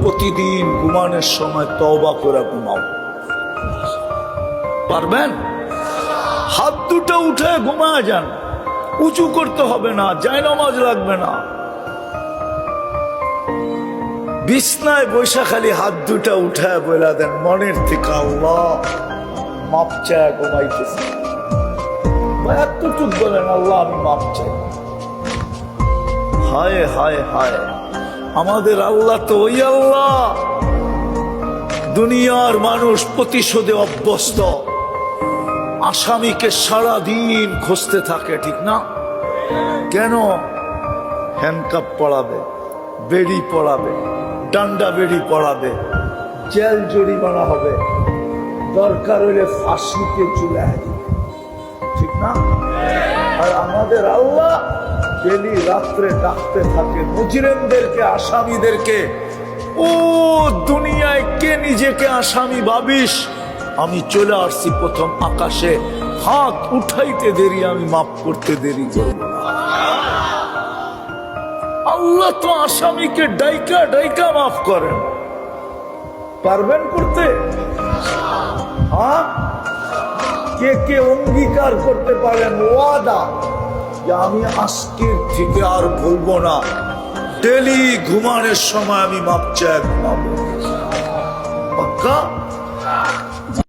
প্রতিদিন ঘুমানোর সময় তওবা করে ঘুমাও। পারবেন? হাত দুটো উঠে ঘুমায় যান, উঁচু করতে হবে না, জায়নামাজ লাগবে না। বিছনায় বৈশা খালি হাত দুটা উঠায় বলে দেন মনের থেকে, আল্লাহ মাপ চায় ঘুমাইতেছে। এতটুক বলেন, আল্লাহ আমি মাপ চাই। হায় হায় হায়, আমাদের আল্লাহ তো ওই আল্লাহ, দুনিয়ার মানুষ প্রতিশোধে অভ্যস্ত। আসামিকে সারাদিন খুঁজতে থাকে, ঠিক না? কেন? হ্যান্ডকাপ পড়াবে, বেড়ি পড়াবে, ডান্ডা বেড়ি পড়াবে, জেল জরিমানা হবে, দরকার হইলে ফাঁসিতে ঝুলায় দিবে, ঠিক না? আর আমাদের আল্লাহ ডেলি রাত্রে ডাকতে থাকে মুজরিমদেরকে, আসামিদেরকে, ও দুনিয়ায় কে নিজেকে আসামি ভাবিস? আমি চলে আসছি প্রথম আকাশে, হাত উঠাইতে দেরি, আমি মাফ করতে দেরি করব না। আল্লাহ তো আসামিকে ডাইকা ডাইকা মাফ করেন। পারবেন করতে? হ্যাঁ, কে কে অঙ্গীকার করতে পারেন ওয়াদা যে আমি আজকের থেকে আর ভুলবো না, ডেলি ঘুমানোর সময় আমি মাপ চাই ঘুমাবো? পাক্কা?